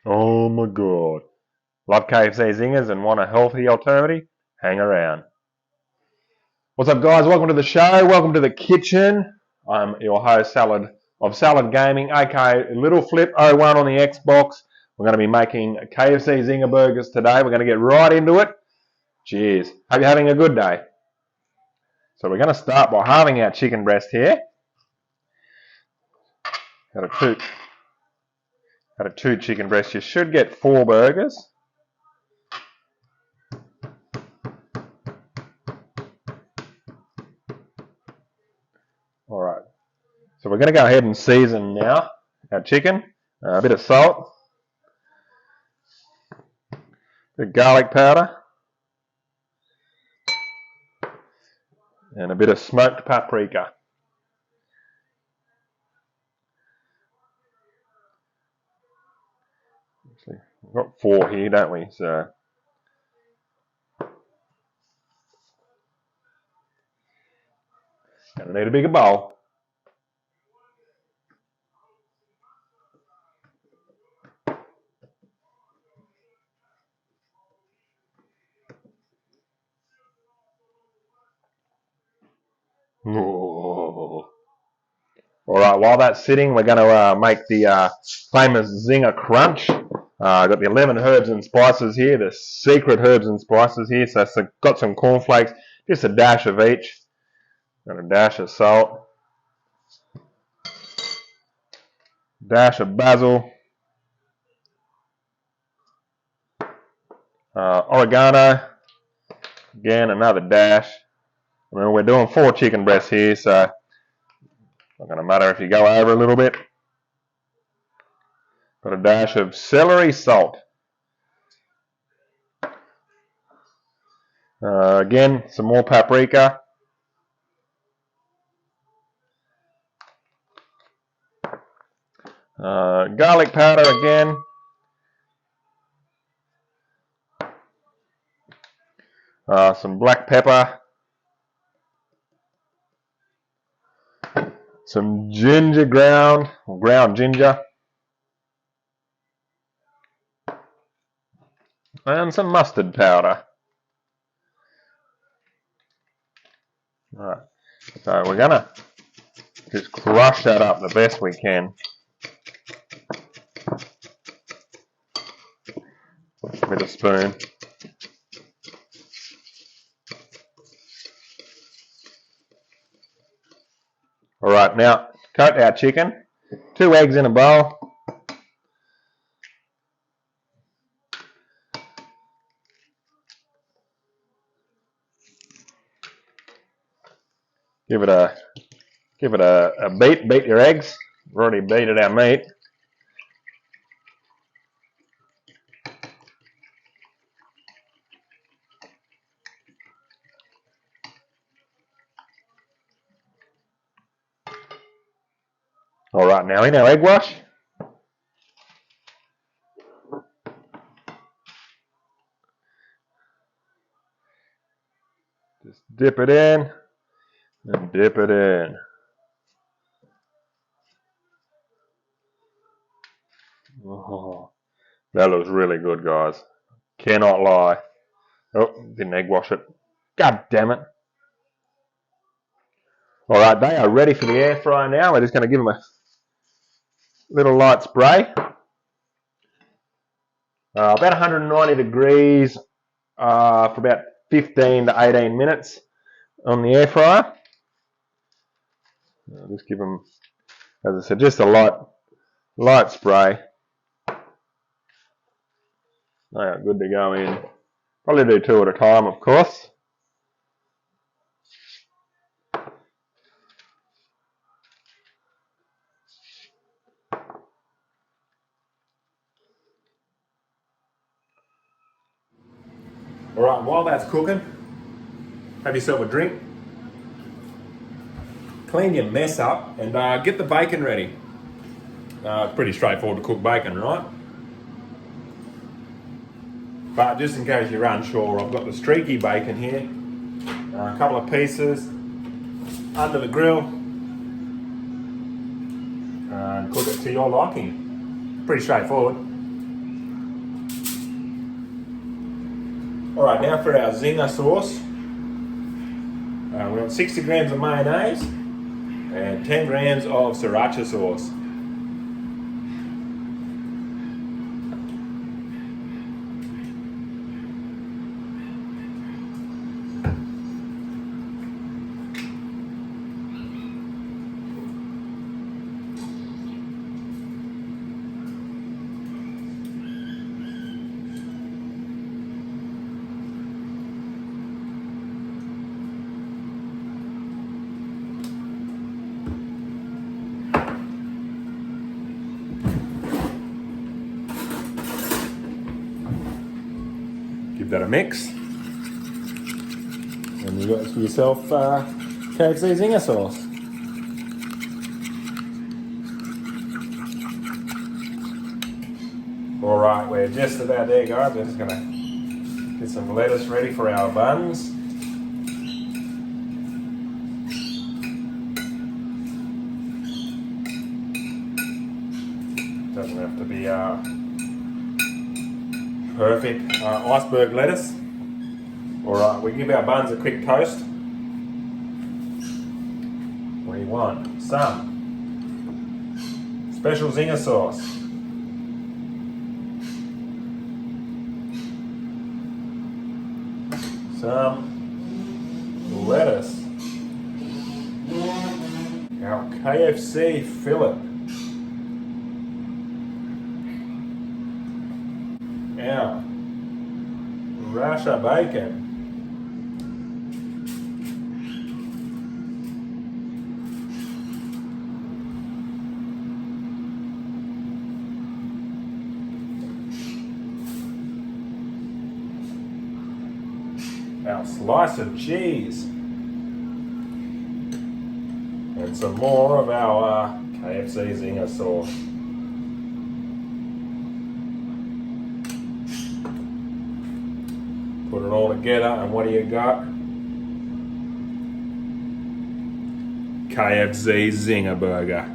Oh my god. Love KFC Zingers and want a healthy alternative? Hang around. What's up guys, welcome to the show, welcome to the kitchen. I'm your host of Sallad Gaming, aka Little Flip 01 on the Xbox. We're going to be making KFC Zinger Burgers today. We're going to get right into it. Cheers. Hope you're having a good day. So we're going to start by halving our chicken breast here. Out of two chicken breasts, you should get 4 burgers. Alright, so we're going to go ahead and season now our chicken. A bit of salt, a bit of garlic powder, and a bit of smoked paprika. We've got 4 here, don't we? So gonna need a bigger bowl. Alright, while that's sitting, we're going to make the famous Zinger Crunch. Got the 11 herbs and spices here, the secret herbs and spices here. So got some cornflakes, just a dash of each. Got a dash of salt, dash of basil, oregano, again another dash. I mean, we're doing 4 chicken breasts here, so not going to matter if you go over a little bit. Got a dash of celery salt. Again, some more paprika. Garlic powder again. Some black pepper. Some ginger ground ginger. And some mustard powder. Alright, so we're going to just crush that up the best we can. With a spoon. Alright, now coat our chicken. 2 eggs in a bowl. Give it a beat. Beat your eggs. We've already beaten our meat. Alright, now in our egg wash. Just dip it in and dip it in. Oh, that looks really good, guys. Cannot lie. Oh, didn't egg wash it. God damn it. Alright, they are ready for the air fryer now. We're just going to give them a little light spray. About 190 degrees for about 15 to 18 minutes on the air fryer. I'll just give them, as I said, just a light spray. They are good to go in. Probably do 2 at a time, of course. Alright, while that's cooking, have yourself a drink. Clean your mess up and get the bacon ready. It's pretty straightforward to cook bacon, right? But just in case you're unsure, I've got the streaky bacon here. A couple of pieces under the grill. And cook it to your liking. Pretty straightforward. Alright, now for our zinger sauce. We want 60 grams of mayonnaise and 10 grams of Sriracha sauce. Give that a mix, and you got yourself KFC zinger sauce. All right, we're just about there, guys. We're just gonna get some lettuce ready for our buns. Doesn't have to be perfect iceberg lettuce. Alright, we give our buns a quick toast. We want some special zinger sauce, some lettuce, our KFC fillet, our Sriracha bacon, our slice of cheese, and some more of our KFC zinger sauce. Put it all together, and what do you got? KFC Zinger Burger.